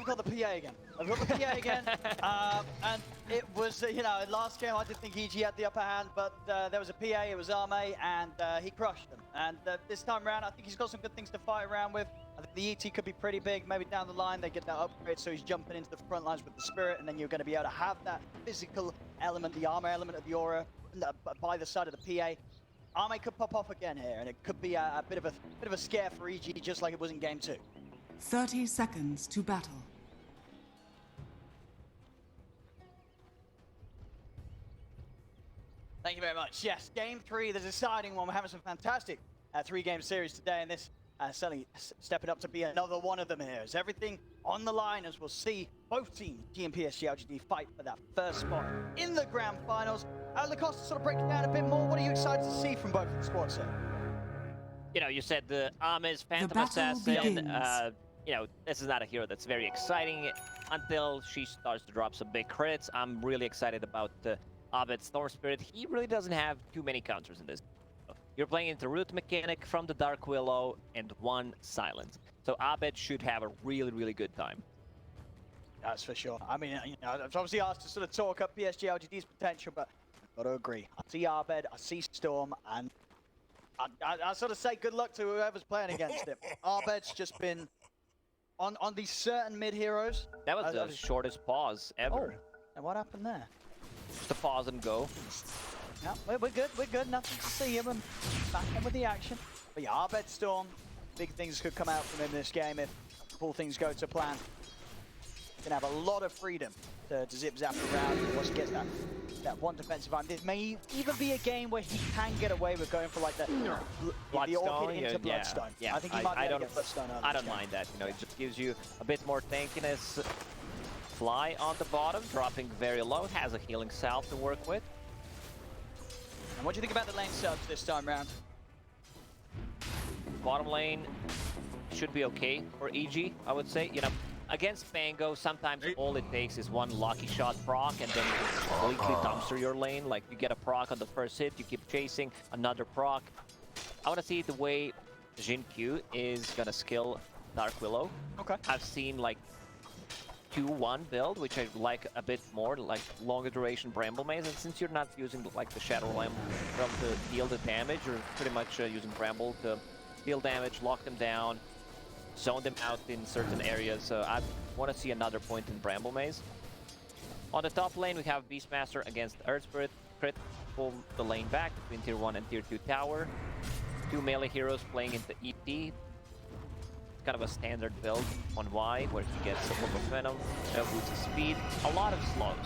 I've got the PA again. I've got the PA again. And it was, last game I did think EG had the upper hand, but there was a PA, it was Arme, and he crushed them. And this time around, I think he's got some good things to fight around with. I think the ET could be pretty big. Maybe down the line they get that upgrade, so he's jumping into the front lines with the Spirit, and then you're going to be able to have that physical element, the armor element of the Aura by the side of the PA. Arme could pop off again here, and it could be a bit of a scare for EG, just like it was in game 2. 30 seconds to battle. Thank you very much. Yes, game 3, the deciding one. We're having some fantastic 3-game series today, and this certainly stepping up to be another one of them here. As everything on the line, as we'll see both teams, G and PSG.LGD, fight for that first spot in the grand finals. Lacoste, to sort of break it down a bit more, what are you excited to see from both of the squads here? You know, you said the Arme's Phantom Assassin. This is not a hero that's very exciting until she starts to drop some big crits. I'm really excited about Abed's Storm Spirit. He really doesn't have too many counters in this. You're playing into Root Mechanic from the Dark Willow and 1 Silence. So Abed should have a really, really good time. That's for sure. I mean, I was obviously asked to sort of talk up PSG.LGD's potential, but I've got to agree. I see Abed, I see Storm, and I sort of say good luck to whoever's playing against him. Abed's just been on these certain mid-heroes. That was the shortest pause ever. Oh, and what happened there? Just a pause and go. Yeah, we're good, nothing to see him. Back on with the action. But yeah, Abed Storm, big things could come out from him this game if all things go to plan. Gonna have a lot of freedom to zip-zap around once he gets that one defensive arm. This may even be a game where he can get away with going for like the Orchid into Bloodstone. Yeah, I think he might be able to get Bloodstone early. I don't mind that. It just gives you a bit more tankiness. Fly on the bottom, dropping very low. It has a healing salve to work with. And what do you think about the lane subs this time round? Bottom lane should be okay for EG, I would say. Against Fango, sometimes all it takes is one lucky shot proc, and then you completely dumpster your lane. Like, you get a proc on the first hit, you keep chasing, another proc. I want to see the way Jin Q is going to skill Dark Willow. Okay. I've seen, like, 2-1 build, which I like a bit more, like longer duration Bramble Maze, and since you're not using like the Shadow Lamp to deal the damage, you're pretty much using Bramble to deal damage, lock them down, zone them out in certain areas. So I want to see another point in Bramble Maze. On the top lane, we have Beastmaster against Earth Spirit. Crit, pull the lane back between Tier 1 and Tier 2 tower. 2 melee heroes playing into EP. Kind of a standard build on Y, where he gets a Book of Venom, boosts his speed, a lot of slows.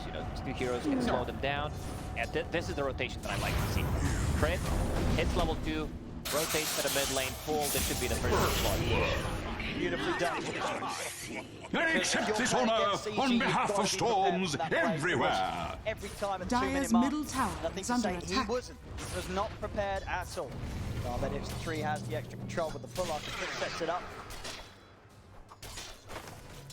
These 2 heroes can slow them down, and this is the rotation that I like to see. Crit, hits level 2, rotates to the mid lane, pull. This should be the first slot. Beautifully done. I accept this honor on behalf of Storms everywhere. Every time at Dire's 2-minute mark, middle tower is under attack. He was not prepared at all. But if 3 has the extra control with the pull-off, the quick sets it up.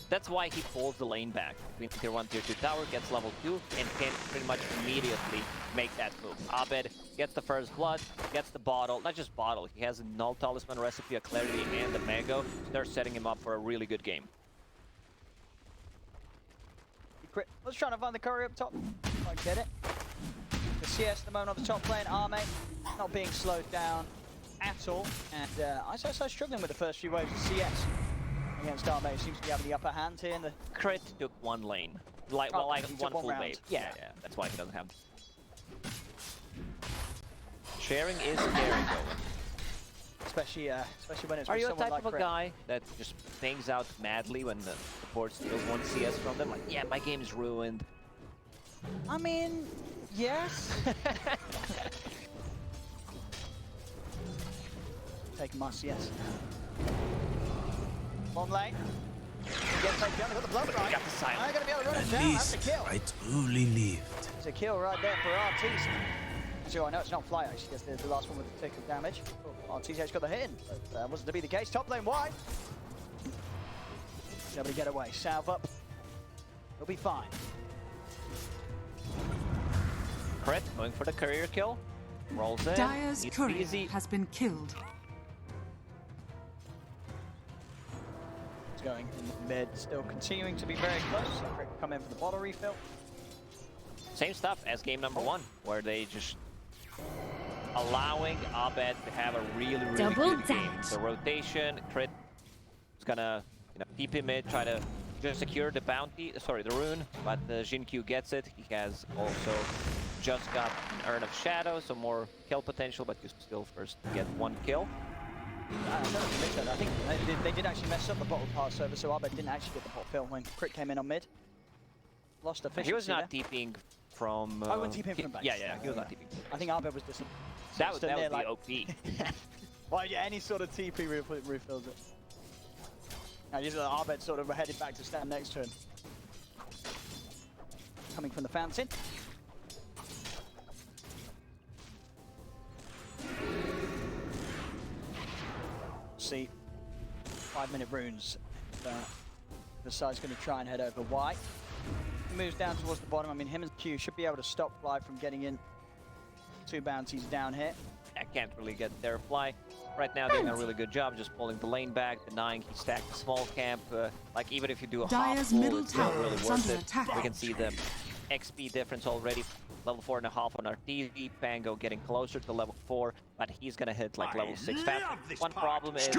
That's why he pulls the lane back between Tier 1 Tier 2 tower, gets level 2, and can pretty much immediately make that move. Abed gets the first blood, gets the bottle, not just bottle, he has a Null Talisman recipe, a Clarity, and the Mango. They're setting him up for a really good game. Let's try to find the courier up top. I get it. The CS at the moment on the top lane, Arme not being slowed down at all. And ISO struggling with the first few waves of CS. Against Arme, seems to be having the upper hand here. And the Crit took 1 lane. Like one full wave. Yeah, that's why he doesn't have. Sharing is scary going. Especially when it's Are you a someone type like of a guy that just things out madly when the support steals 1 CS from them? Like, yeah, my game is ruined. I mean, yes. Taking my CS. One lane. Gets taken down, got the blood right. Got the silence. I'm gonna be able to run it At down. That's a least kill. I truly lived. It's a kill right there for RTZ. So I know it's not Fly, actually gets the last one with the tick of damage. Oh, RTZ's got the hit in, but wasn't to be the case. Top lane wide. Nobody get away. Salve up. He'll be fine. Crit going for the courier kill. Rolls in. Dire's It's courier easy. has been killed. going in mid, still continuing to be very close. Come in for the bottle refill. Same stuff as game number 1, where they just allowing Abed to have a really good game. The rotation, crit is gonna, TP mid, try to just secure the bounty, the rune, but Jin-Q gets it. He has also just got an Urn of Shadow, so more kill potential, but you still first get 1 kill. I think they did actually mess up the bottle pass over, so Abed didn't actually get the bot fill when Crit came in on mid. Lost efficiency. He was not there. TPing from... I went TPing from base. Yeah, he was not TPing. I think Abed was just... That would be like... OP. Well, yeah, any sort of TP refills it. Now, usually Abed sort of headed back to stand next to him. Coming from the fountain. See, 5-minute runes. The side's going to try and head over Y. Moves down towards the bottom. I mean, him and Q should be able to stop Fly from getting in. 2 bounties down here. I can't really get there. Fly right now doing a really good job, just pulling the lane back, denying he stacked the small camp. Like even if you do a Dire's half middle it's not tower really is worth under it. attack. We can see the XP difference already. Level 4.5 on our TV. Pango getting closer to level 4, but he's gonna hit like level 6 fast. One problem is that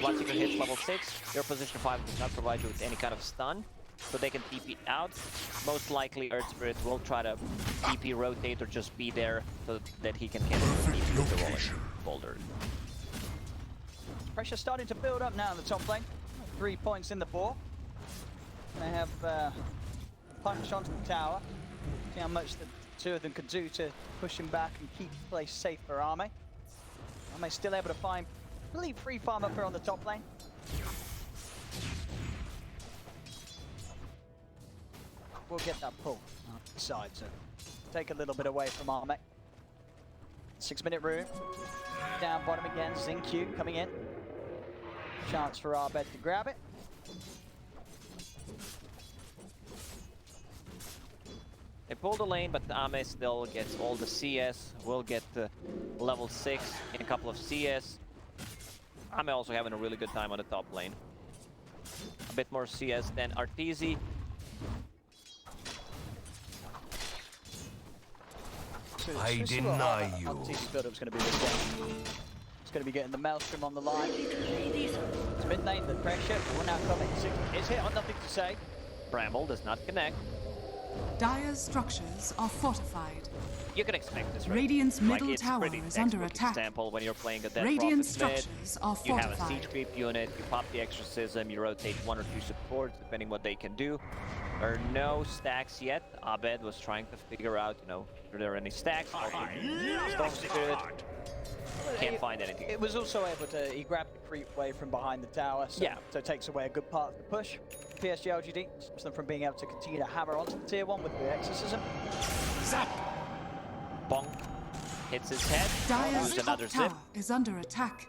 once you can hit level 6, your position 5 does not provide you with any kind of stun. So they can TP out. Most likely Earth Spirit will try to TP rotate or just be there so that he can cancel the TP with the rolling boulder. Pressure starting to build up now in the top lane. 3 points in the 4. They have punch onto the tower. See how much the 2 of them could do to push him back and keep the place safe for Arme. Arme still able to find really free farm up here on the top lane. We'll get that pull side, so take a little bit away from Arme. 6-minute rune. Down bottom again, Xing-Q coming in. Chance for Abed to grab it. They pull the lane, but Ame still gets all the CS. Will get level 6 in a couple of CS. Ame also having a really good time on the top lane. A bit more CS than Arteezy. I deny you. Arteezy's build-up's going to be this game. It's going to be getting the Maelstrom on the line. It's mid lane, the pressure. We're now coming. It's hit on nothing to say. Bramble does not connect. Dire's structures are fortified. You can expect this, right? Radiant's middle it's tower pretty is under textbook attack. Example when you're playing a Dead Radiant Prophet mid, structures are you have a fortified. siege creep unit, you pop the exorcism, you rotate 1 or 2 supports, depending what they can do. There are no stacks yet. Abed was trying to figure out, are there any stacks? Storm Spirit. Can't find anything. It was also able to, he grabbed the creep away from behind the tower, so, Yeah. so it takes away a good part of the push. PSG.LGD stops them from being able to continue to hammer onto the tier 1 with the exorcism. Zap! Bonk. Hits his head. Dire's Lose top another zip. tower is under attack.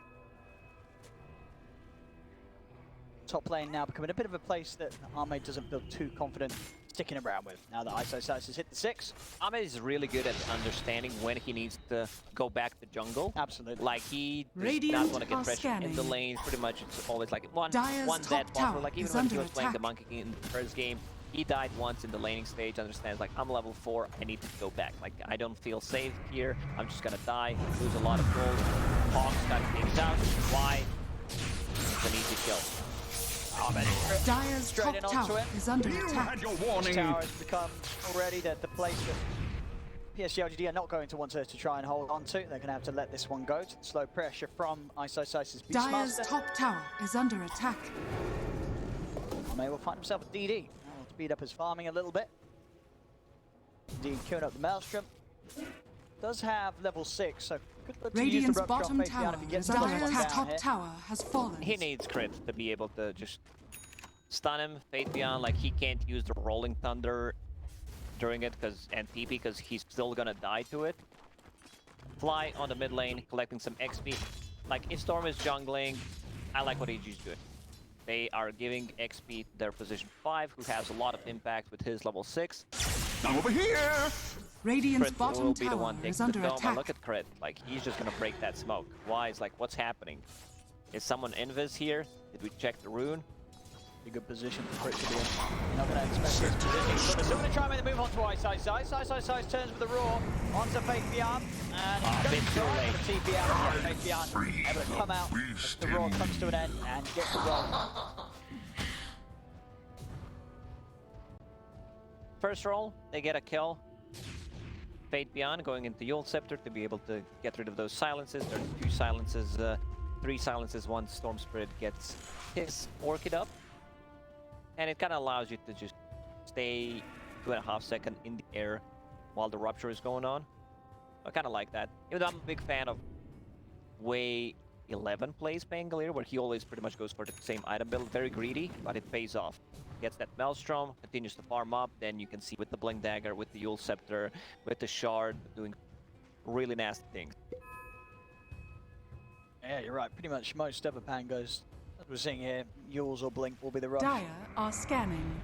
Top lane now becoming a bit of a place that Arme doesn't feel too confident sticking around with. Now that Isosice has hit the 6. Ahmed is really good at understanding when he needs to go back to jungle. Absolutely. Like he does Radiant not want to get are pressure in the scanning. lane. Pretty much it's always like one Dire's dead top buffer. tower Like even is when he under was playing the attack. Monkey King in the first game, he died once in the laning stage, understands like I'm level 4, I need to go back. Like I don't feel safe here, I'm just gonna die, lose a lot of gold. Hawks got things out. Why? It's an easy kill. Dire's Straight in top onto tower it. is under You attack. had your This warning. tower has become already the place that PSG.LGD are not going to want to try and hold on to. They're going to have to let this one go to the slow pressure from Isosice's Dire's Beastmaster. top tower is under attack. May will find himself a DD. I'll speed up his farming a little bit. Indeed, queuing up the Maelstrom. Does have level 6, so could look to use the Radiant's rupture bottom off tower if he gets is another under one attack. down Top here. tower has fallen. He needs crit to be able to just stun him, Fate Beyond, like he can't use the Rolling Thunder during it and TP because he's still gonna die to it. Fly on the mid lane, collecting some XP. Like if Storm is jungling, I like what EG's doing. They are giving XP to their position 5, who has a lot of impact with his level 6. Now over here. Radiant's Crit bottom will be the tower one is taking the under dome. And attack. look at Crit, like he's just gonna break that smoke. Why? It's like, what's happening? Is someone invis here? Did we check the rune? A good position for it to be in. You're not going to expect this position, but they're still going to try and make the move onto Ice turns with the Roar onto Faith Beyond, and he's going to try for the TP out. Yeah, Faith Beyond able to come out as the Roar comes to an end and get the roll. First roll, they get a kill. Fate Beyond going into Yule Scepter to be able to get rid of those silences. There's 2 silences, 3 silences once Storm Spirit gets his Orchid up. And it kind of allows you to just stay 2.5 seconds in the air while the Rupture is going on. I kind of like that. Even though I'm a big fan of way 11 plays Pangolier, where he always pretty much goes for the same item build. Very greedy, but it pays off. Gets that Maelstrom, continues to farm up, then you can see with the Blink Dagger, with the Yule Scepter, with the Shard, doing really nasty things. Yeah, you're right. Pretty much most other Pangos, as we're seeing here, Yules or Blink will be the rush. Dire are scanning.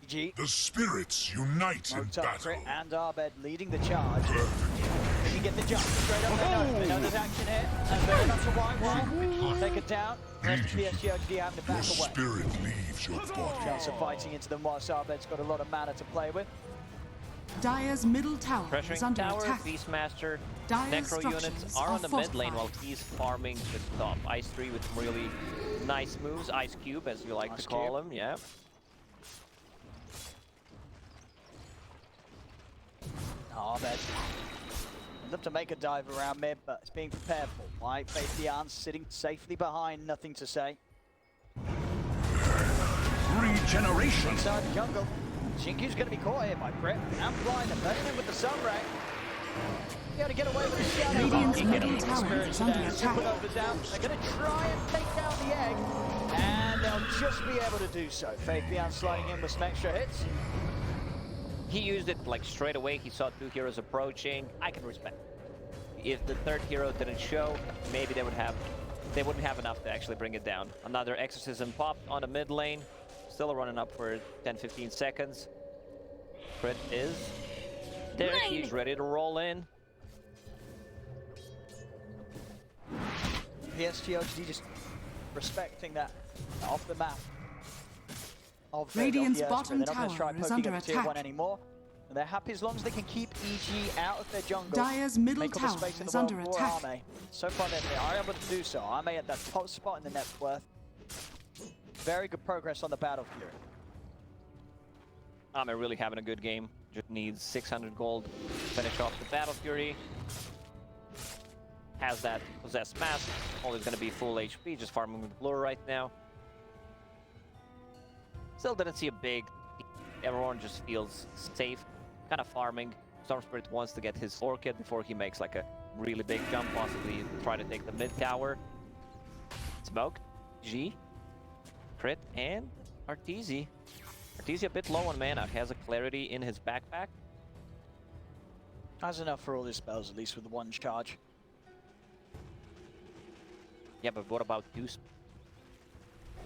G. The spirits unite in battle. Crit and Arbed leading the charge. Can he get the jump straight up there? They know there's action here. And very much a white wall. Take it down. There's the PSG.LGD having to back away. Spirit leaves your body. Chance of fighting into them whilst Arbed's got a lot of mana to play with. Dire's middle tower is Pressuring under tower, attack. Beastmaster, Dire's Necro units structures are on the mid lane fortified. while he's farming the top. Ice 3 with some really nice moves. Ice Cube, as you like to call him, yeah. Arbed. I'd love to make a dive around mid, but it's being prepared for. White Faith Beyond sitting safely behind, nothing to say. Regeneration. Inside the jungle. Shinkyu's going to be caught here by Crit. And blind and burning him with the Sunray. Be able to get away with the shadow. Radiant's middle tower is under attack. Supernova's out. They're going to try and take down the egg. And they'll just be able to do so. Faith Beyond sliding in with some extra hits. He used it like straight away. He saw 2 heroes approaching. I can respect it. If the 3rd hero didn't show, maybe they wouldn't have enough to actually bring it down. Another Exorcism popped on the mid lane. Still running up for 10-15 seconds. Crit is there. He's ready to roll in. PSG.LGD just respecting that off the map. Radiant's They're bottom not going to try tower is poking under up tier 1 attack. anymore. And they're happy as long as they can keep EG out of their jungle. Dire's middle Make all the tower space in is the world under for attack. Arme. So far they are able to do so. Arme at that top spot in the net worth. Very good progress on the Battle Fury. Arme really having a good game. Just needs 600 gold to finish off the Battle Fury. Has that Possessed Mask. Always going to be full HP, just farming with Blur right now. Still didn't see a big... Everyone just feels safe, kind of farming. Storm Spirit wants to get his Orchid before he makes like a really big jump, possibly try to take the mid tower. Smoke, G, Crit, and Arteezy. Arteezy a bit low on mana, has a Clarity in his backpack. Has enough for all his spells, at least with the 1 charge. Yeah, but what about 2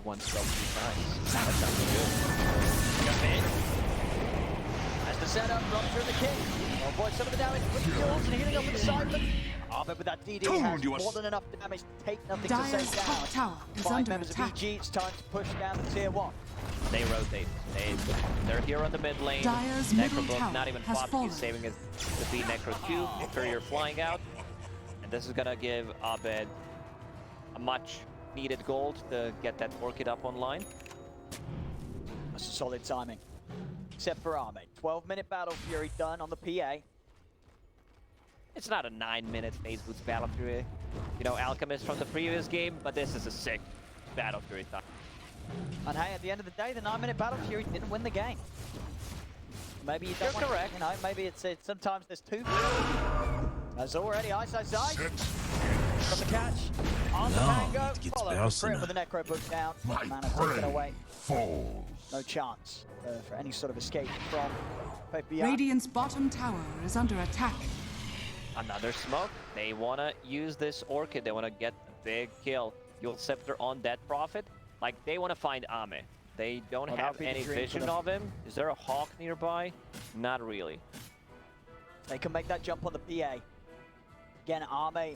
1 spell 2 times? That sounds good. Jump in. As the setup, Rupture and the King. Will avoid some of the damage with the Yules and healing up with the Siphon. Arme with that DD has more than enough damage to take nothing to Dire's say top down. tower is 5 under members attack. of EG, it's time to push down the tier 1. They rotate. They're here on the mid lane. Dire's middle Necrobook tower not even has popped. fallen. He's saving it to be Necro 2. Courier flying out. And this is gonna give Abed a much needed gold to get that Orchid up online. That's a solid timing. Except for Arme. 12-minute Battle Fury done on the PA. It's not a 9-minute Phase Boots Battle Fury. You know, Alchemist from the previous game, but this is a sick Battle Fury time. And hey, at the end of the day, the 9-minute Battle Fury didn't win the game. Maybe you don't You're correct. You know, maybe it's sometimes there's 2. There's already Ice. Got the catch. On the Mango. It gets Follow. personal. Crit with the Necro Book down. My Mana taken prey away. falls. No chance for any sort of escape from Faith Beyond. Radiant's bottom tower is under attack. Another smoke. They want to use this Orchid. They want to get a big kill. Yule Scepter on that Prophet. Like, they want to find Ame. They don't Well, have that'd be the any dream for vision them. of him. Is there a Hawk nearby? Not really. They can make that jump on the PA. Again, Arme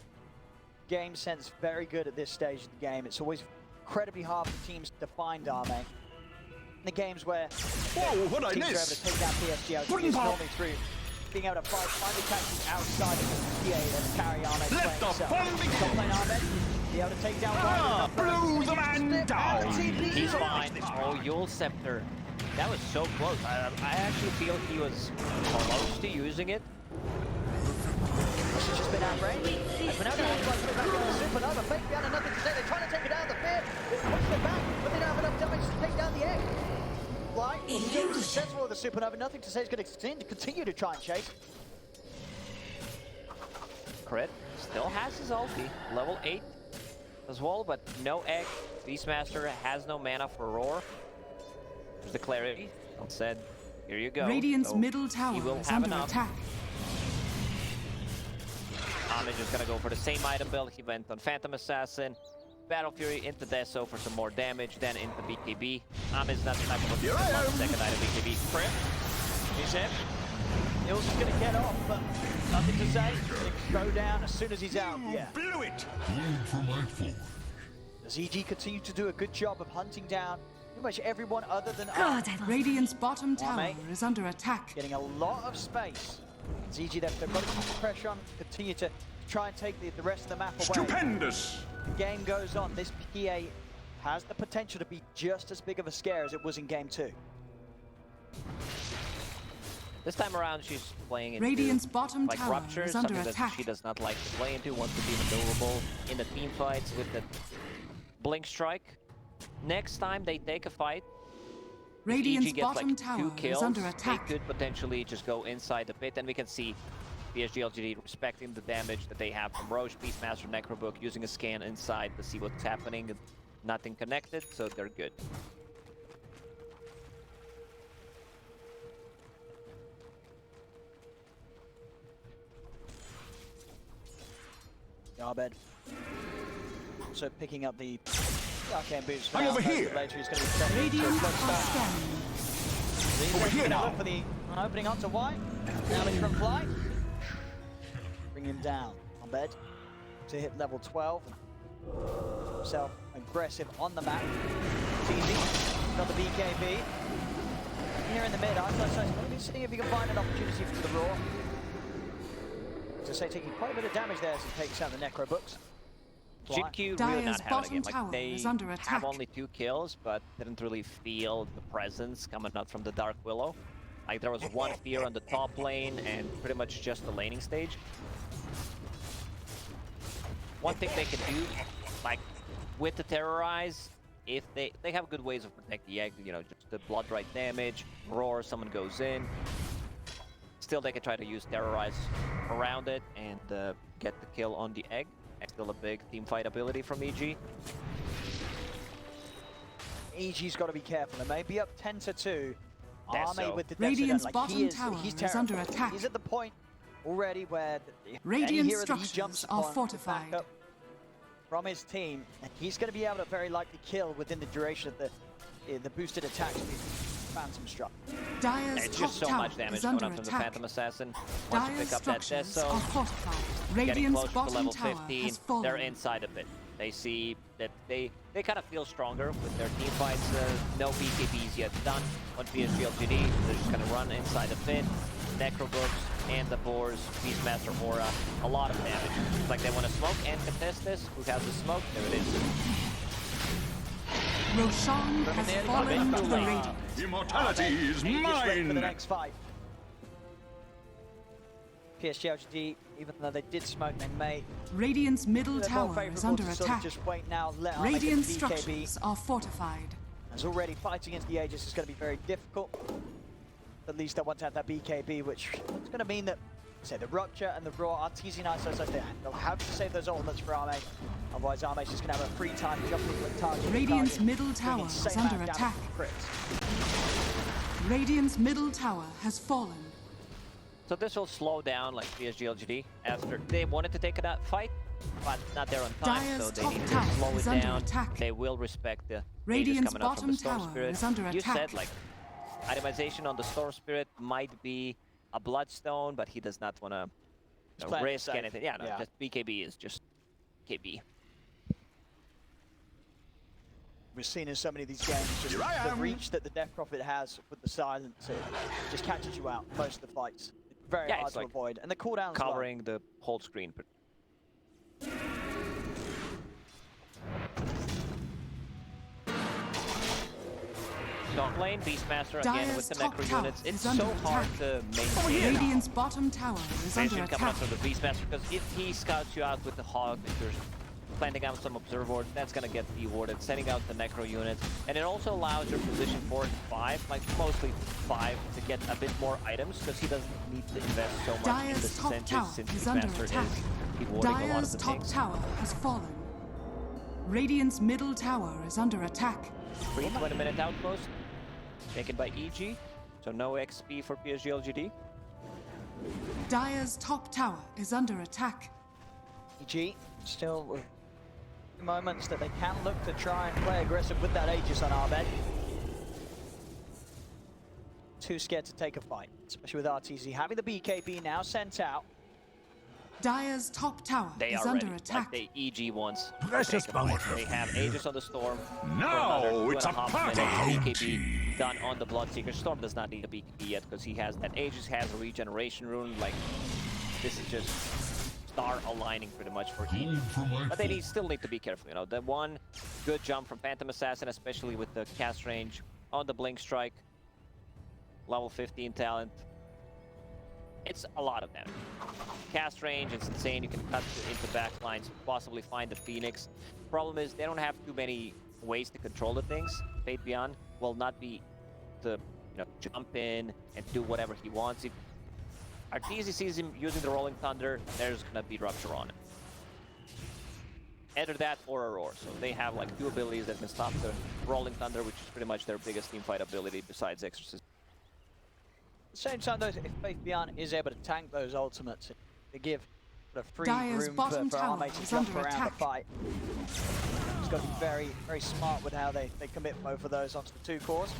game sense very good at this stage of the game. It's always incredibly hard for teams to find Arme. In the games where Whoa, what I teams are able missed? to take down PSG, it's normally through being able to find the tactics outside of the PA that carry Arme. Let the fun begin! Top lane Arme, be able to take down blew the man down! He's fine. Oh, Yule Scepter. That was so close. I actually feel he was close to using it. She's just been outraged. As we're now going to put it back on the Supernova. Fake behind nothing to say. They're trying to take it out of the pit. They push it back, but they don't have enough damage to take down the egg. Fly, still successful with the Supernova. Nothing to say is going to continue to try and chase. Crit still has his ulti, level 8 as well, but no egg. Beastmaster has no mana for Roar. There's the clarity. Said, here you go. Radiant's So middle tower he will is have under enough. attack. Homage is gonna go for the same item build. He went on Phantom Assassin, Battle Fury into Deso for some more damage, then into BKB. Homage is not the type of a second item BKB. Prep. He's in. Nils is going to get off, but nothing to say. They go down as soon as he's out. Yeah. Blew it! Does EG continue to do a good job of hunting down pretty much everyone other than Radiant's bottom tower mate. is under attack. getting a lot of space. It's EG, they've got to keep the pressure on, continue to try and take the rest of the map away. Stupendous! The game goes on. This PA has the potential to be just as big of a scare as it was in game 2. This time around, she's playing into Radiant's bottom like tower Rupture, is under something attack. that she does not like to play into, wants to be maneuverable in the team fights with the Blink Strike. Next time they take a fight, Radiant's EG gets bottom like tower 2 kills, is under attack. they could potentially just go inside the pit, and we can see PSG.LGD respecting the damage that they have from Roche, Beastmaster, Necrobook, using a scan inside to see what's happening. Nothing connected, so they're good. Yarbed. Also picking up the arcane boots. I'm over here. Later he's going to be stepping into a Radiant close are start. scanning. Over here now. Look for the opening onto White. Damage from Fly. Bring him down on bed to hit level 12. Himself aggressive on the map. It's easy. Got the BKB. Here in the mid, I'm going to be seeing if he can find an opportunity for the Raw. To say, taking quite a bit of damage there as he takes out the Necrobooks. GQ really Dire's not having a bottom game. tower Like, they is under have attack. only 2 kills, but didn't really feel the presence coming out from the Dark Willow. Like, there was 1 fear on the top lane and pretty much just the laning stage. One thing they can do, like, with the Terrorize, if they have good ways of protecting the egg, you know, just the blood right damage, roar, someone goes in. Still, they can try to use Terrorize around it and get the kill on the egg. Still a big team fight ability from EG. EG's got to be careful. They may be up 10-2. Deso. Arme with the Radiant's Deso, bottom tower he's is under terrible. attack. He's at the point already where Radiant any hero that he structures jumps are upon to fortified. back up from his team, and he's going to be able to very likely kill within the duration of the boosted attacks with Phantom Struck. Dire's It's top just so tower much damage is coming under up from the attack. Phantom Assassin. Once you Dire's pick up that structures are Deso, fortified. getting Radiant's closer to bottom level tower 15, has fallen. they're inside of it. They see that they kind of feel stronger with their team fights. No BKBs yet done on PSG.LGD. They're just going to run inside the pit. Necrobooks and the Boars, Beastmaster Aura, a lot of damage. It's like they want to smoke and contest this. Who has the smoke? There it is. Roshan has fallen to the Radiant. Immortality is He gets ready for the mine! next fight. PSG.LGD, even though they did smoke, they may Radiant's middle they're more tower is favourable under to sort of attack. just wait now, let Arme get Radiant the BKB. structures are fortified. As already fighting against the Aegis is going to be very difficult. At least I want to have that BKB, which is going to mean that, say, the Rupture and the Raw are teasing ISOs like that. They'll have to save those ultimates for Arme. Otherwise, Arme's just going to have a free time jumping with target. Radiant's target, middle doing tower insane is under amount of attack. damage with crits. Radiant's middle tower has fallen. So this will slow down like PSG.LGD after they wanted to take that fight, but not there on time, Dire's so they top need to tower slow is it under down. attack. They will respect the Radiant's coming up from the bottom Storm tower Spirit. is under You attack. said like itemization on the Storm Spirit might be a Bloodstone, but he does not want to playing it risk safe. anything. Yeah, no, Yeah. just BKB is just BKB. We've seen in so many of these games, just the reach that the Death Prophet has with the silence, it just catches you out most of the fights. It's very hard to avoid. And the cooldowns covering the whole screen. Top lane, Beastmaster again with the necro units. It's so hard to maintain. Radiant's bottom tower is under Coming attack. up from the Beastmaster, because if he scouts you out with the Hog, if you're planting out some observer boards, that's gonna get rewarded. Sending out the necro units, and it also allows your position 4 and 5, like mostly 5, to get a bit more items, because he doesn't need to invest so much in the Dyer's top percentage tower since is under Beastmaster attack. is rewarding a lot of Dyer's the top things. tower has fallen. Radiant's middle tower is under attack. 20-minute outpost taken by EG, so no XP for PSG.LGD. Dyer's top tower is under attack. EG still with moments that they can look to try and play aggressive with that Aegis on Abed. Too scared to take a fight, especially with RTZ having the BKB now sent out. Dyer's top tower is Are under ready, attack. like the EG wants. Precious powder. They have Aegis on the Storm. Now it's a party. party. BKB done on the Bloodseeker. Storm does not need a BKB yet because he has that Aegis has a regeneration rune. Like, this is just star aligning pretty much for EG. But they still need to be careful. You know, the one good jump from Phantom Assassin, especially with the cast range on the Blink Strike, level 15 talent. It's a lot of damage. Cast range, it's insane. You can cut into backlines, possibly find the Phoenix. Problem is, they don't have too many ways to control the things. Fate Beyond will not be to jump in and do whatever he wants. If Arteezy sees him using the Rolling Thunder, there's gonna be Rupture on it. Either that or Aurora. So they have like 2 abilities that can stop the Rolling Thunder, which is pretty much their biggest teamfight ability besides Exorcism. At the same time, though, if Faith Beyond is able to tank those ultimates, they give the free Dyer's room bottom for tower Arme to is jump under around attack. the fight. He's got to be very, very smart with how they commit both of those onto the 2 cores.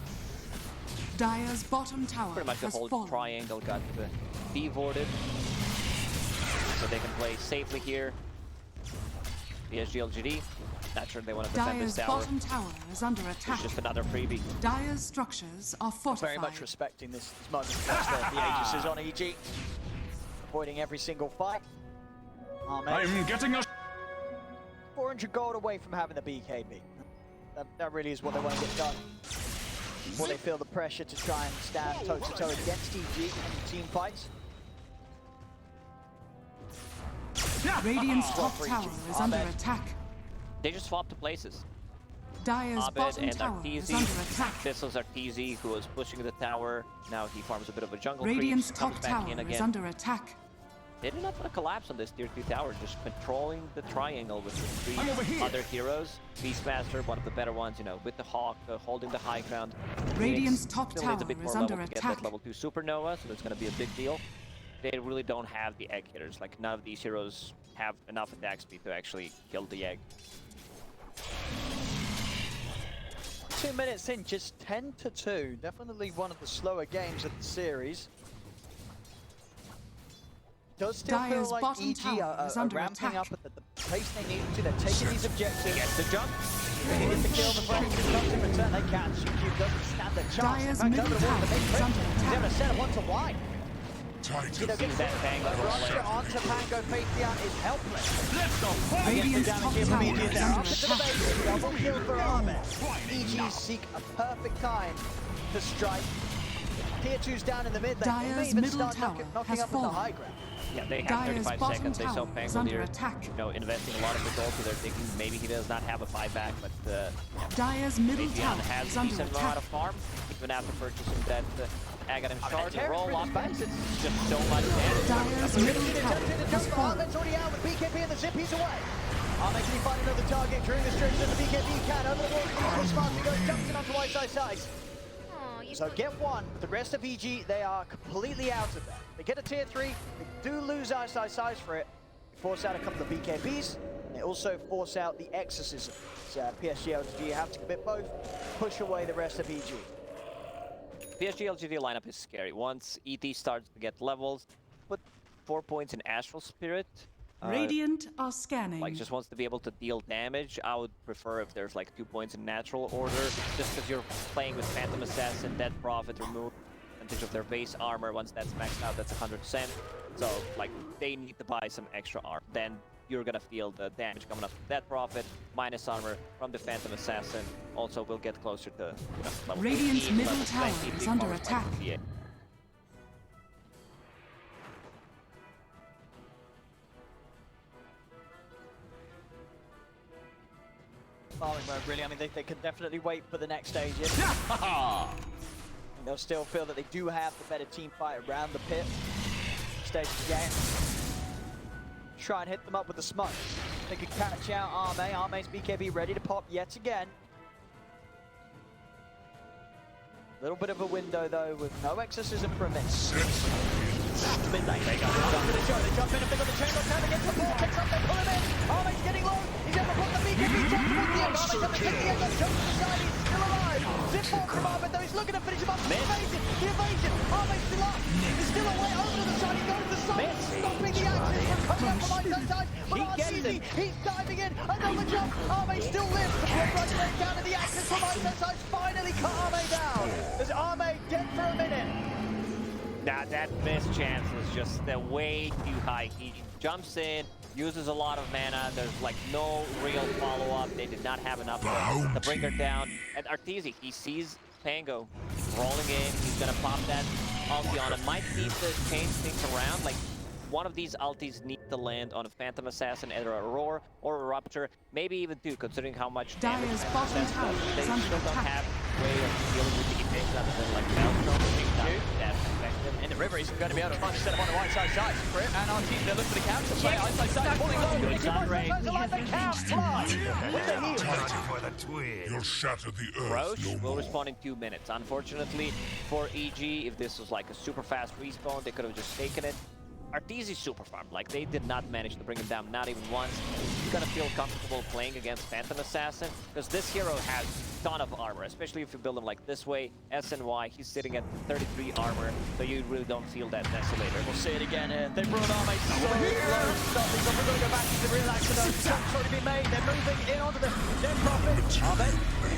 Dyer's bottom tower Pretty much the has whole fallen. triangle got devorted. So they can play safely here. PSG.LGD, not sure they want to defend this Dyer's tower. bottom tower is under attack. It's just another freebie. Dyer's structures are fortified. Very much respecting this moment. The Aegis is on EG, avoiding every single fight. Arme, I'm getting a 400 gold away from having the BKB. That really is what they want to get done. Before they feel the pressure to try and stand toe-to-toe against EG in team fights. Radiant's top for tower EG. is under Abed. attack. They just swapped the places. Dyer's Abed bottom and tower is under Arteezy. attack. This was Arteezy who was pushing the tower. Now he farms a bit of a jungle Radiant's creep, top comes back tower in is again. under attack. They did not want to collapse on this tier 2 tower, just controlling the triangle with the 3 I'm over here. other heroes. Beastmaster, one of the better ones, with the Hawk, holding the high ground. Radiant's Phoenix top still needs a tower bit is more under level to get attack. that level 2 Supernova, so that's going to be a big deal. They really don't have the egg hitters. Like, none of these heroes have enough attack speed to actually kill the egg. 2 minutes in, just 10-2. Definitely one of the slower games of the series. Does still Dyer's feel like bottom EG tower are is under ramping attack. up at the pace they need to. They're taking these objectives. Gets the jump. They get the kill before anything comes in return. They can't. Cube doesn't stand a chance. Dyer's In fact, middle over the wall, tower the big is crit. under He's attack. able to set it one to wide. tight. You know, gets that Pango Russia play. onto Pango. Faith Beyond is helpless. Radiant's top tower Immediate is there. under Up into the attack. base. Double kill for Ahmed. EG seek a perfect time to strike. Tier 2's down in the mid lane. They may Dyer's even middle start tower knocking has up with the fallen. high ground. Yeah, they have Dyer's 35 bottom seconds. They saw tower is Pango under here, attack. investing a lot of his ulti. They're thinking maybe he does not have a buyback, but Dyer's middle tower Fabian has is a under decent amount attack. of farm, even after purchasing that Aghanim shard. The roll up, It's it's just so much damage. Dyer's middle tower has fallen. Ahmed's already out with BKB and the zip, he's away. Ahmed, can he find another target during the stretch that the BKB can? Over the wall, smart to go, jumps in onto white side. So get one, but the rest of EG, they are completely out of that. They get a tier 3, they do lose size for it. They force out a couple of BKBs, and they also force out the Exorcism. So PSG.LGD have to commit both, push away the rest of EG. PSG.LGD lineup is scary. Once ET starts to get levels, put 4 points in Astral Spirit, Radiant are scanning. Like, just wants to be able to deal damage. I would prefer if there's like 2 points in natural order, just because you're playing with Phantom Assassin, Dead Prophet, remove percentage of their base armor. Once that's maxed out, that's 100%. So, like, they need to buy some extra armor. Then you're gonna feel the damage coming up from Dead Prophet, minus armor from the Phantom Assassin. Also, we'll get closer to, you know, level Radiant's 15, middle level tower 20, is big under powers like attack. PA. Farming mode, really. I mean, they can definitely wait for the next stage. They'll still feel that they do have the better team fight around the pit. Stage of the game. Try and hit them up with the smoke. They could catch out Arme. Arme's BKB ready to pop yet again. Little bit of a window though, with no exorcism from it. Midnight. They jump in the middle of the chamber, turn against the ball, picks up, they pull him in. Arme's getting low. He's able to put the BKB jump towards the end. Arme's going to take the end, jump to the side. He's still alive. Zip ball from Arme though. He's looking to finish him up. The evasion. Arme's still up. He's still away over to the side. He goes to the side, stopping the action from coming up from outside. But RCZ, he's diving in. Another jump. Arme still lives. The blood rush break down, and the action from outside finally cut Arme down. There's Arme dead for a minute. Nah, that missed chance was just way too high. He jumps in, uses a lot of mana. There's like no real follow-up. They did not have enough to bring her down. And Arteezy, he sees Pango rolling in. He's gonna pop that ulti on him. Might need to change things around. Like, one of these ultis need to land on a Phantom Assassin, either a Roar or a Rupture, maybe even two, considering how much damage Dire's Phantom bottom Assassin tower does. They is under still don't attack. have a way of dealing with the effects other than like Maelstrom, which that's effective. In the river, he's going to be able to find a setup on the right side. Crit and RT, they're looking for the counter play. Outside, falling low. Good stun rate. The count fly with the heal. You'll shatter the earth Roche no will more. respond in 2 minutes. Unfortunately for EG, if this was like a super fast respawn, they could have just taken it. Arteezy super farmed, like they did not manage to bring him down, not even once. You're gonna feel comfortable playing against Phantom Assassin, because this hero has a ton of armor, especially if you build him like this way. SNY, he's sitting at 33 armor, so you really don't feel that desolator. We'll see it again here. They brought Arme so low. Stopping, so we're going to go back to the real action. Jump's already been made. They're moving in onto the Dead Prophet. Arme,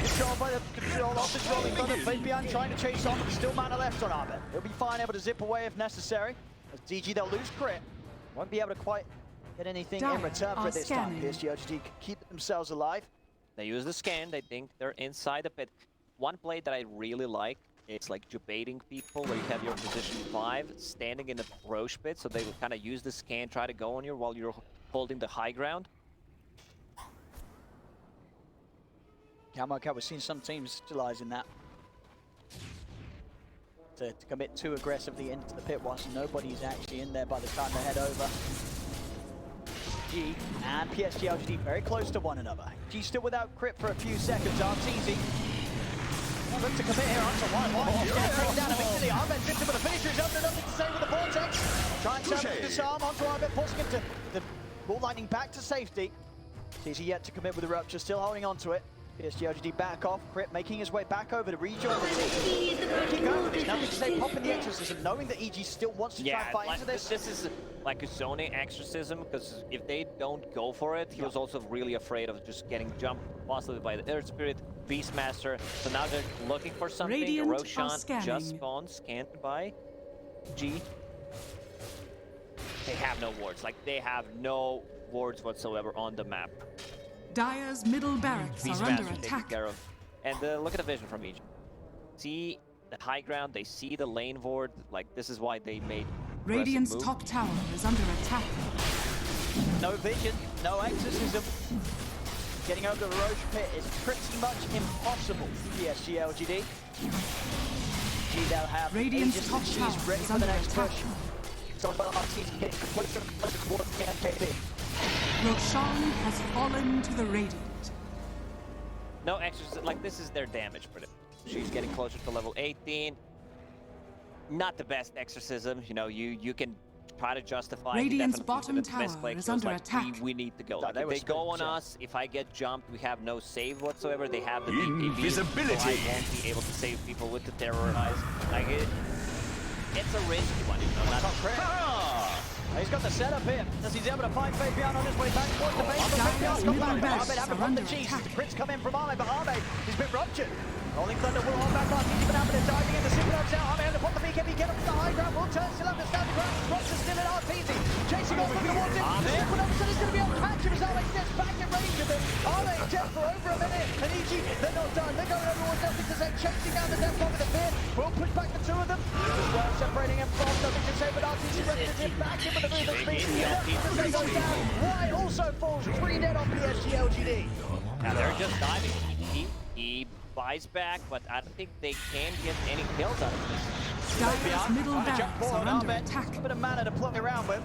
controlled by the control office, rolling thunder, fade behind, trying to chase on, but still mana left on Arme. He'll be fine, able to zip away if necessary. As DG, they'll lose crit. Won't be able to quite get anything in return for this time. PSG.LGD can keep themselves alive. They use the scan, they think they're inside the pit. One play that I really like is like debating people, where you have your position 5 standing in the Roche pit, so they will kind of use the scan, try to go on you while you're holding the high ground. We've seen some teams utilizing that. To commit too aggressively into the pit whilst nobody's actually in there by the time they head over. G and PSG.LGD very close to one another. G still without crit for a few seconds. RTZ look to commit here onto one. He's going to take down immediately. Arben zipped him with a finisher. He's opened nothing to say with the vortex. Try and turn the disarm onto Arben, forcing him to the ball lightning back to safety. TZ yet to commit with the rupture, still holding on to it. PSG.LGD back off, Crit making his way back over to rejoin the team. Keep going with this, nothing to say, popping the exorcism, knowing that EG still wants to try and fight into this. This is like a zoning exorcism, because if they don't go for it, he was also really afraid of just getting jumped, possibly by the Earth Spirit, Beastmaster. So now they're looking for something. Radiant Roshan just spawned, scanned by G. They have no wards, like they have no wards whatsoever on the map. Dire's middle barracks are under Taken attack. care of. And look at the vision from Egypt. See the high ground, they see the lane ward. Like, this is why they made Radiant's move. top tower is under attack. No vision, no exorcism. Getting over the Roche pit is pretty much impossible for PSG.LGD. They'll have Radiant's Aegis top and tower she's ready is for under the next attack. push. So our team's getting closer and closer towards the MKB. Roshan has fallen to the Radiant. No exorcism, like this is their damage prediction. She's getting closer to level 18. Not the best exorcism, you know, you can try to justify. Radiant's definitely bottom did the best tower play, is 'cause, under like, attack. We need to go. Yeah, Like, they if were they go on split, yeah. us, if I get jumped, we have no save whatsoever. They have the BKB, Invisibility. so I won't be able to save people with the terrorize. Like it's a risky one, you know. Not He's got the setup here, as he's able to find Fabian on his way back towards the base. Dyer's middle barracks Ahmed having are under the cheese. attack. The crits come in from Ahmed, but Ahmed has been ruptured. Rolling Thunder will hold back on. He's been able to diving in the super dogs now. Ahmed able to put the BKB, get up to the high ground. Will turn, still understand the ground. Rupture still in RTZ. Chasing off from towards him. The super dog said he's going to be able to catch him as Ahmed gets back in range of him. Ahmed dead for over a minute. And EG, they're not done. They're going over with nothing to say. Chasing down the death bomb with the fear. Will push back the two of them. As well, separating him from nothing to say, but RTZ represents him back in with the movement speed. Nothing to say goes down. White also falls 3 dead on PSG.LGD. Now they're just diving. He buys back, but I don't think they can get any kills out of this. Dyer's middle barracks are under attack. A bit of mana to play around with.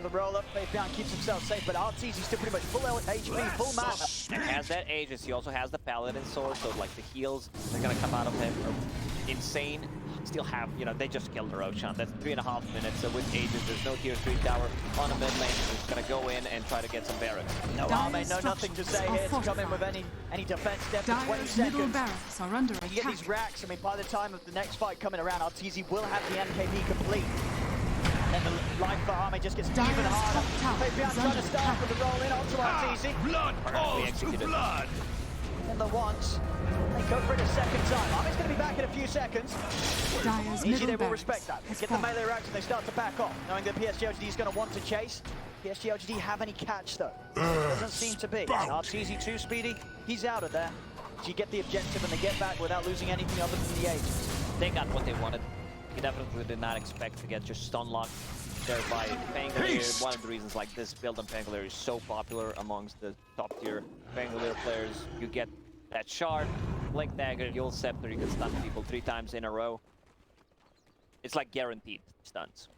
The roll up, Fabian keeps himself safe, but RTZ still pretty much full HP, full mana. And has that Aegis, he also has the Paladin sword, so like the heals they're gonna come out of him are insane. Still have, you know, they just killed the Roshan. That's 3.5 minutes. So with Aegis, there's no tier 3 tower on the mid lane. He's gonna go in and try to get some barracks. No Ahmed, no nothing to say here to come in with any defense depth in 20 Dyer's middle seconds. barracks are under You get these attack. racks, I mean, by the time of the next fight coming around, RTZ will have the MKB complete. And then the life for Ahmed just gets Dyer's even harder. top tower Fabian is trying under to start attack. with the roll in onto RTZ. Blood calls to blood. And the once, they go for it a second time. Ahmed's going to be back in a few seconds. Dyer's EG, middle they will barracks respect that. has Get the fallen. melee racks and they start to back off, knowing that PSG.LGD is going to want to chase. PSG.LGD have any catch though? Doesn't seem to be. RTZ too speedy, he's out of there. You get the objective and they get back without losing anything other than the Aegis. They got what they wanted. He definitely did not expect to get just stun locked there by Pangolier. One of the reasons like this build on Pangolier is so popular amongst the top tier Pangolier players. You get that shard, Blink Dagger, Yule Scepter, you can stun people 3 times in a row. It's like guaranteed stuns.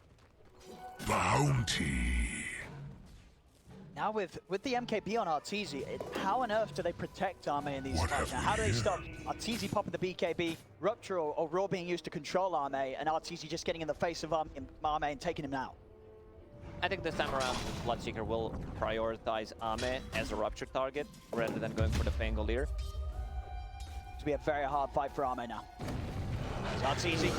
Bounty. Now with the MKB on RTZ, how on earth do they protect Arme in these fights? Now, how do they stop RTZ popping the BKB, Rupture or Raw being used to control Arme, and RTZ just getting in the face of Arme and taking him out? I think this time around, Bloodseeker will prioritize Ame as a Rupture target rather than going for the Pangolier. It's going to be a very hard fight for Arme now. RTZ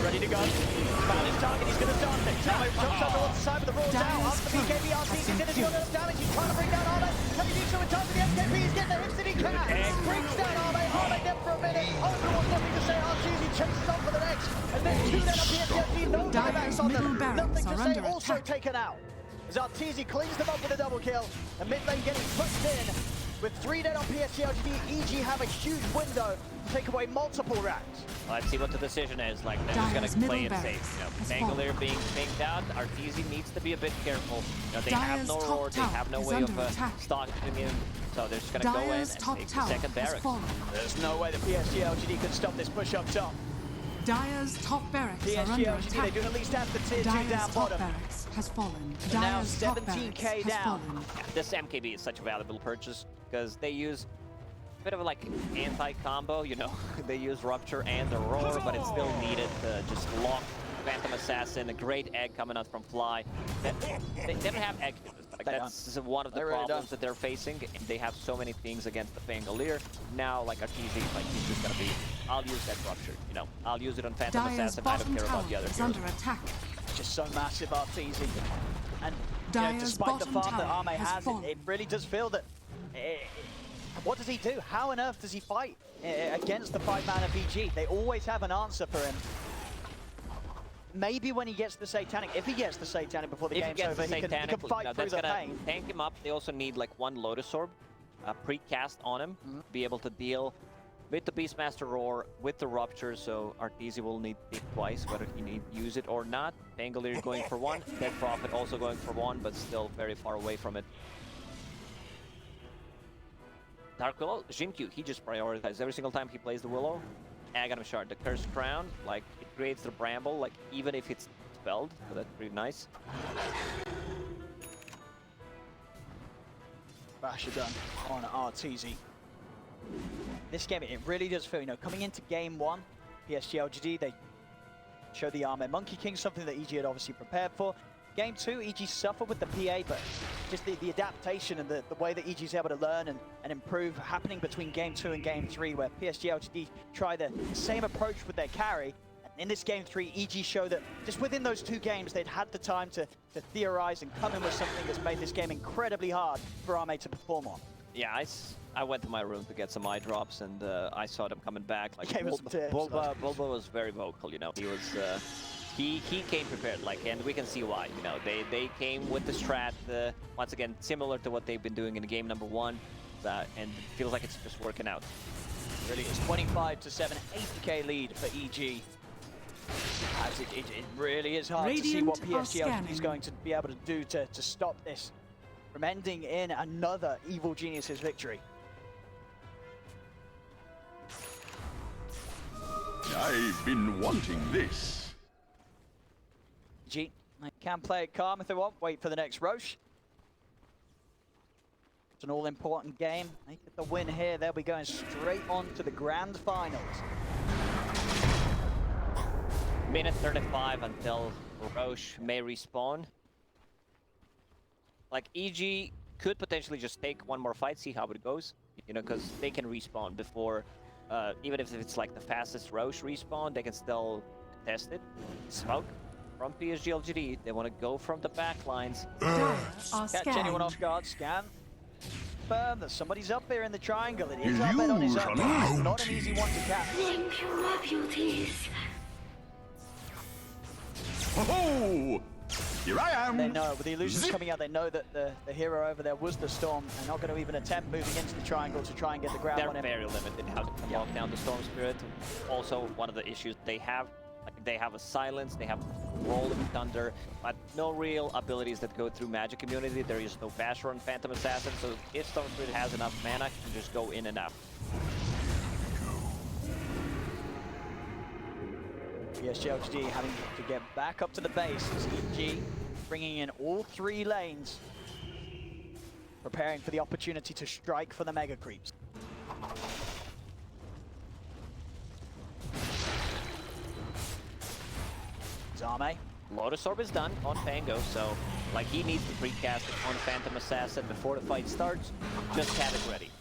ready to go. Found his target, he's going to start it. Arme jumps on towards the side with the Raw down. After the BKB, RTZ did a deal of damage. He's trying to bring down Arme. Can he do so in time for the MKB? He's getting the hits that he can. Brings down Arme. Arme dead for a minute. Over wants nothing to say. RTZ chases on for the next. And then 2 dead on PSG. No buybacks on them. Nothing to say. Also taken out. As RTZ cleans them up with a double kill. And mid lane getting pushed in. With 3 dead on PSG.LGD, EG have a huge window to take away multiple racks. Let's see what the decision is. Like, they're just Dyer's gonna play middle it safe. You know, barracks has Pangolier being pinged out, RTZ needs to be a bit careful. You know, they have Dyer's no top roar, they have no tower is way under of attack. stalking him, so they're just gonna go in Dyer's and top take the tower second has barracks. fallen. There's no way that PSG.LGD can stop this push up top. Dyer's top barracks are under PSG.LGD, they attack. do at least have the tier 2 Dyer's down top bottom. barracks has fallen. Now Dyer's top 17K barracks has down. fallen. This MKB is such a valuable purchase because they use a bit of a like anti-combo, you know. They use Rupture and the Roar, but it's still needed to just lock Phantom Assassin, a great egg coming out from Fly. They don't have egg. Like, that's one of the problems that they're facing. They have so many things against the Pangolier. Now, like RTZ, like he's just gonna be, I'll use that Rupture, you know. I'll use it on Phantom Dyer's Assassin. I don't bottom care tower about the other is heroes. under attack. Just so massive, RTZ. And you know, Dyer's despite the bottom farm that tower Arme has has, fallen. it really does feel that... what does he do? How on earth does he fight against the 5-man of VG? They always have an answer for him. Maybe when he gets the Satanic, if he gets the Satanic before the game's over, he can fight through the pain. Tank him up. They also need like 1 Lotus Orb pre-cast on him to be able to deal with the Beastmaster Roar, with the Rupture, so Arteezy will need it twice, whether he need use it or not. Pangolier going for 1, Dead Prophet also going for 1, but still very far away from it. Dark Willow, Jinkyu, he just prioritizes every single time he plays the Willow. Aghanim Shard, the Cursed Crown, like it creates the Bramble, like even if it's spelled, so that's pretty nice. Rashidun on RTZ. This game, it really does feel, you know, coming into game 1, PSG.LGD, they show the Arme Monkey King, something that EG had obviously prepared for. Game 2, EG suffered with the PA, but just the adaptation and the way that EG is able to learn and improve happening between game 2 and game 3, where PSG.LGD try the same approach with their carry, and In this game 3, EG showed that just within those 2 games, they'd had the time to theorize and come in with something that's made this game incredibly hard for Arme to perform on. Yeah, I went to my room to get some eye drops, and I saw them coming back. Like Gave us some tips, Bulba was very vocal, you know. He was he came prepared, like, and we can see why. You know, they came with the strat once again, similar to what they've been doing in game number 1, and it feels like it's just working out. Really, it's 25-7, 80k lead for EG. As it really is hard to see what PSG.LGD is going to be able to do to stop this from ending in another Evil Geniuses victory. I've been wanting this. EG, they can play it calm if they want. Wait for the next Roche. It's an all-important game. They get the win here. They'll be going straight on to the grand finals. Minute 35 until Roche may respawn. Like, EG could potentially just take one more fight, see how it goes. You know, because they can respawn before, even if it's like the fastest Roche respawn, they can still test it. Smoke from PSG.LGD. They want to go from the back lines. Catch anyone off guard, scan. Confirm that somebody's up here in the triangle. It is up on his own. It's not an easy one to catch. Oh, here I am. They know, with the illusions coming out, they know that the hero over there was the Storm. They're not going to even attempt moving into the triangle to try and get the grab on him. They're very limited how to lock down the Storm Spirit. Also, one of the issues they have, like, they have a silence, they have rolling thunder, but no real abilities that go through magic immunity. There is no Basher on Phantom Assassin, so if Storm Spirit has enough mana, it can just go in and out. PSG.LGD having to get back up to the base as EG bringing in all 3 lanes, preparing for the opportunity to strike for the Mega Creeps. Arme. Lotus Orb is done on Pango, so like he needs to precast it on Phantom Assassin before the fight starts. Just have it ready.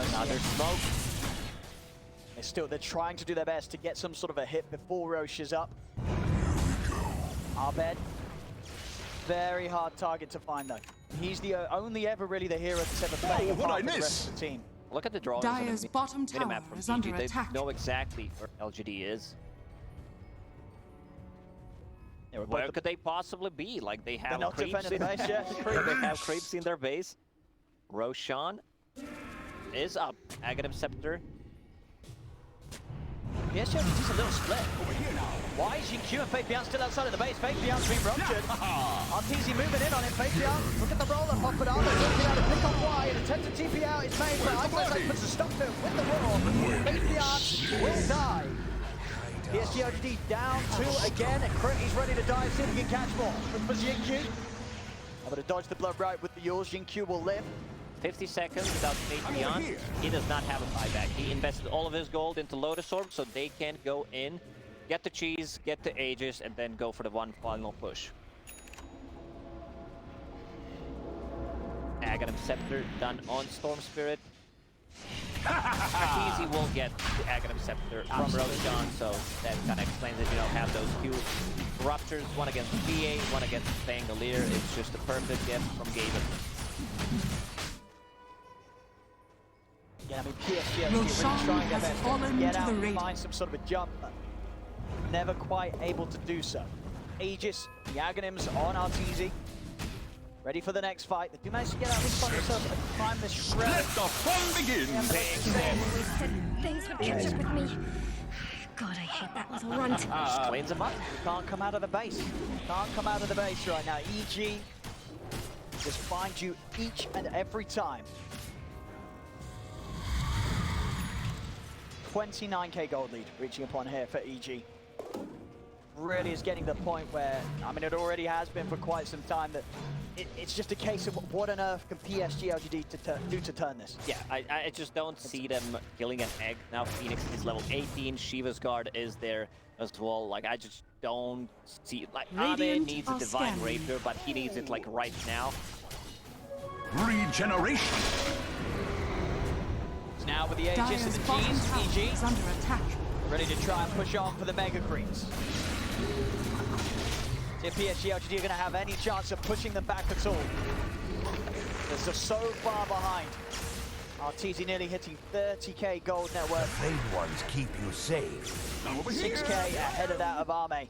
Another smoke. They're trying to do their best to get some sort of a hit before Roche is up. Abed. Very hard target to find though. He's the only ever really the hero that's ever played a part for the rest of the team. Look at the drawings. Dire's bottom tower minimap from is under PG. attack. They know exactly where LGD is. Yeah, where could they possibly be? Like they have creeps in the base, yeah. They have creeps in their base. Roshan is up. Aghanim Scepter. Yes, yeah, it's a little split. Why is GQ and Fabian still outside of the base? Fabian's been ruptured. RTZ moving in on him. Fabian, look at the roll-up off, but Arno's looking out to pick up Y. An attempt to TP out is made, but Iglesias puts a stop to it with the roar. Fabian will die. PSG.LGD down 2 again, and Critty's ready to dive, see if he can catch more. Look for GQ. Able to dodge the blood right with the yours. GQ will live. 50 seconds without Fabian. He does not have a buyback. He invested all of his gold into Lotus Orb so they can go in, get the cheese, get the Aegis, and then go for the one final push. Aghanim Scepter done on Storm Spirit. Easy will get the Aghanim Scepter from Roshan, so that kind of explains that you don't have those two ruptures, one against the PA, one against the Pangolier. It's just a perfect gift from Gaben. Yeah, I mean, PSG really trying their best to get out and find some sort of a jump, but never quite able to do so. Aegis, the Aghanims on RTZ. Ready for the next fight. They do manage to get out this fight themselves and climb this shred. Let the fun begin! Things would catch up with me. God, I hate that little runt. Cleans him up. You can't come out of the base. Can't come out of the base right now. EG just finds you each and every time. 29k gold lead reaching upon here for EG. Really is getting to the point where, I mean, it already has been for quite some time, that it's just a case of what on earth can PSG.LGD do to turn this. Yeah, I just don't see them killing an egg. Now Phoenix is level 18, Shiva's Guard is there as well. Like, I just don't see, like, Abe needs a Divine Rapier, but he needs it, like, right now. Regeneration! Now with the Aegis and Dire's the bottom Gs, tower EG, is under attack. ready to try and push on for the Mega Creeps. See if PSG.LGD are going to have any chance of pushing them back at all. They're so far behind. RTZ nearly hitting 30k gold net worth. Fade ones keep you safe. 6k ahead of that of Arme.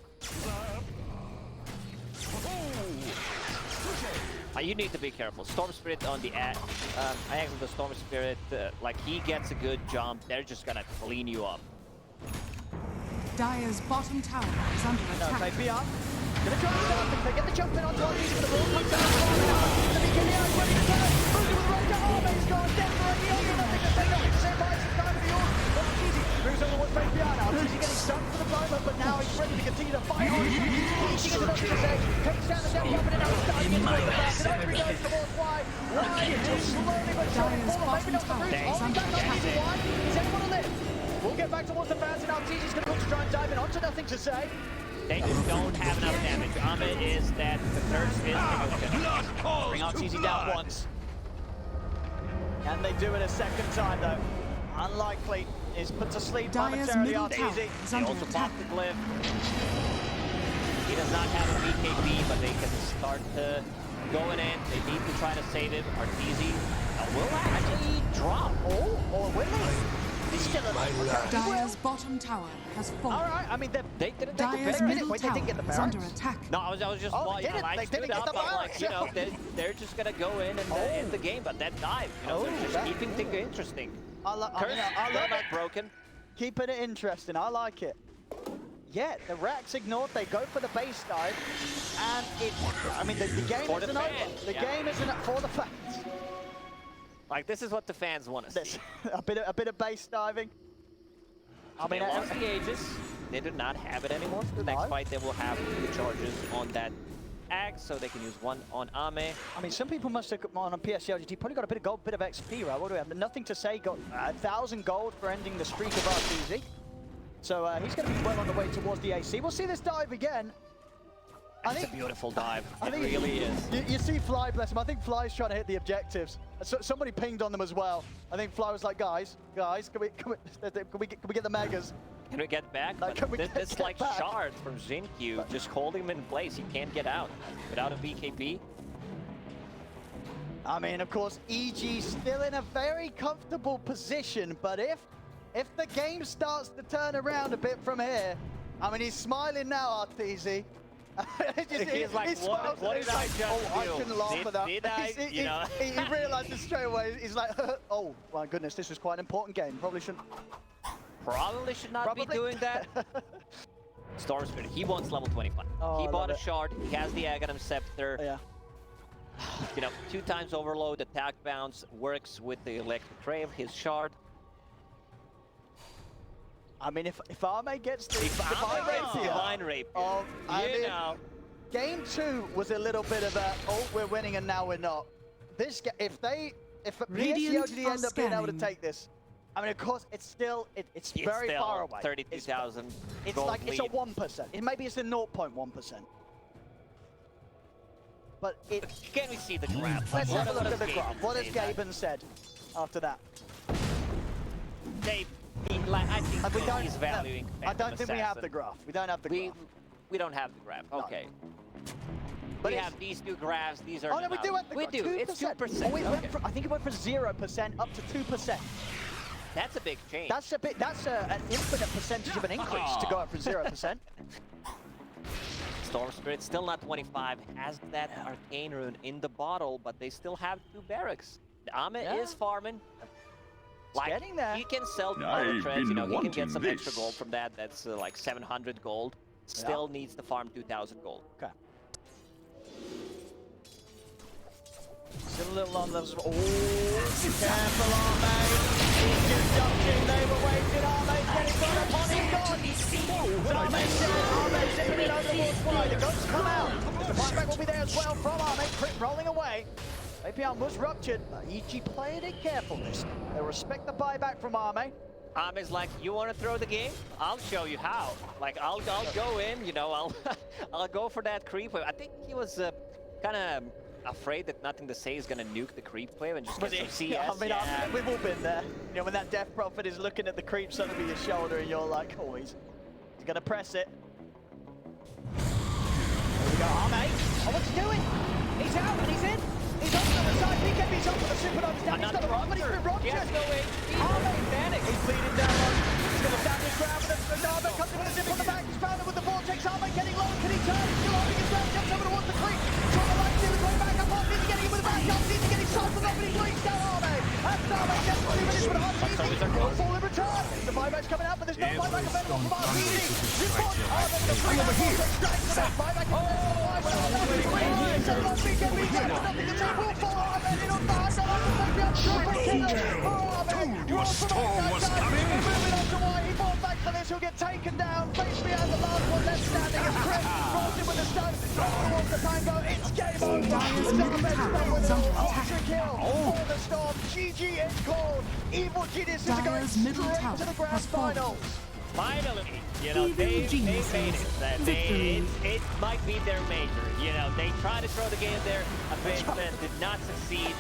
You need to be careful. Storm Spirit on the I think the Storm Spirit, like he gets a good jump, they're just gonna clean you up. Dire's bottom tower is under No, attack. they PR. Gonna try and start them. They get the jump in onto RTZ, but the ball comes down to Arme now. The beginning is ready to turn. Moves with the right to Arme's gone. Dead for the other. Nothing to say. Nothing to say. Buys some time for the order. RTZ moves over towards face PR now. RTZ getting stuck for the moment, but now he's ready to continue to fight on. He gets nothing to say. Takes down the down bump and now he's starting to get the back. And over he goes towards Y. Y just slowly but surely falling. Maybe not the boost. Holding back RTZ. Y. Is anyone to live? We'll get back towards the fans and RTZ's going to look to try and dive in onto nothing to say. They just don't have enough damage. Ame is that the third is emotion. Bring RTZ down once. Can they do it a second time though? Unlikely. Is put to sleep Dire's momentarily middle tower RTZ. is They under also attack. pop the glyph. He does not have a BKB, but they can start going in. They need to try to save him. RTZ will actually drop. Oh, or will he? He's still alive. Dire's bottom tower has fallen. Alright, I mean They didn't take the Dire's barracks. middle Wait, they tower didn't get the is under barracks? attack. No, I was just Oh, like, they didn't. I They stood didn't get up. the I'm like, you know, barracks. they're just gonna go in and end the game, but that dive, you know, they're just that- keeping things interesting. I love Still it. not broken. Keeping it interesting. I like it. Yeah, the racks ignored. They go for the base dive, and I mean, the game For the isn't over. fans, The yeah. game isn't for the fans. Like, this is what the fans want to see. a bit of base diving. I mean, They lost the Aegis. They do not have it anymore. For the next No. fight, they will have the charges on that axe, so they can use one on Ame. I mean, some people must have on PSG.LGD probably got a bit of gold, bit of XP, right? What do we have? Nothing to say. Got 1,000 gold for ending the streak of RTZ. So he's going to be well on the way towards the AC. We'll see this dive again. That's a beautiful dive. I It think really is. You see Fly, bless him. I think Fly's trying to hit the objectives. Somebody pinged on them as well. I think Fly was like, guys, can we get the megas? Can we get back? Like, can we But this get like back? shard from Xingqiu, just holding him in place. He can't get out without a BKB. I mean, of course, EG still in a very comfortable position, but if the game starts to turn around a bit from here, I mean, he's smiling now, RTZ. He's like, what did I just oh, do? I can laugh at that. Did I, you know? He realizes straight away. He's like, oh my goodness, this was quite an important game. Probably shouldn't. Probably should not be doing that. Storm Spirit, he wants level 25. Oh, He I bought love a it. shard, he has the Aghanim Scepter. Yeah. You know, 2 times overload, attack bounce, works with the Electric Ray of his shard. I mean, if Arme gets the If Ame gets Divine Rapier, I you mean, know. Game 2 was a little bit of a, oh, we're winning and now we're not. This, if Radiant PSG.LGD are end up being able to scanning. take this, I mean, of course, it's still, it's very still far away. 32,000 It's gold like, it's a lead. 1%. Maybe it's a 0.1%. But it, Can we see the graph? let's What have a look does at the Gaben graph. What has say that? Gaben said after that? I think We don't, he's valuing I don't Phantom think we have the Assassin. graph. We don't have the graph. We don't have the graph. Okay. But We it's- have these 2 graphs. These are Oh no, we do have the We graph. do. It's 2%. Oh, it Okay. went from, I think it went from 0% up to 2%. That's a big change. That's a bit. That's an infinite percentage of an increase to go up from 0%. Storm Spirit still not 25. Has that arcane rune in the bottle, but they still have 2 barracks. Ame Yeah. is farming. Like, getting there. he can sell I've other treads, you been know, he can get wanting some extra this. gold from that. That's like 700 gold. Still needs to farm 2,000 gold. Okay. Still a little on those. Oh, careful, Arme. He's just jumped in. They were waiting. Arme's getting run upon. He's gone. Arme's zipping it over towards Y. The guns come out. The buyback will be there as well from Arme. Crit rolling away. APR was ruptured. EG played it careful this. They respect the buyback from Arme. Ame's like, you want to throw the game? I'll show you how. Like, I'll go in, you know, I'll I'll go for that creep. I think he was kind of afraid that nothing to say is gonna nuke the creep wave and just Was get some it? CS. I mean, yeah. we've all been there. You know, when that Death Prophet is looking at the creeps under your shoulder and you're like, oh, he's gonna press it. Here we go, Arme. Oh, what's he doing? He's out and he's in. He's on the other side. BKB's up for the Supernova's down. He's got a run, but he's been robbed. Yes, no way. Arme panic. He's bleeding down low. He's gonna stand his ground, but Arme comes in with a dip on the back. He's found him with the vortex. Arme getting low. Can he turn? He's still holding his ground. Jumps over towards the creep. He's on the right, he's going back up. He's getting him with the back up. He's getting cycled up, but he leads down Arme. And Arme gets 2 minutes with a hard easy. Fall in return. The buyback's coming out, but there's no buyback available from RPD. This one, Arme with the free vortex strikes the back. Buyback is nothing to take. Will fall Arme in on the A storm was coming. he falls back for this, he'll get taken down. Face behind the last one left standing as Chris rolls in with the stun. Towards the tango, it's game over. Dyer's middle tower is under attack. Ultra kill for the Storm. GG is called. Evil Geniuses are going Dyer's middle straight tower to the grand has fallen. finals. Finally, you know, Evil they made geniuses. it. Victory. It might be their major. You know, they tried to throw the game there a bit, but did not succeed.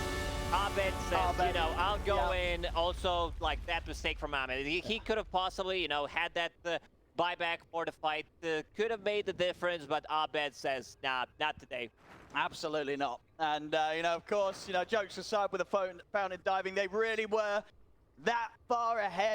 Abed says, you know, I'll go in. Also, like, that mistake from Ahmed. He could have possibly, you know, had that buyback for the fight. Could have made the difference, but Abed says, nah, not today. Absolutely not. And, you know, of course, you know, jokes aside with the fountain diving, they really were that far ahead.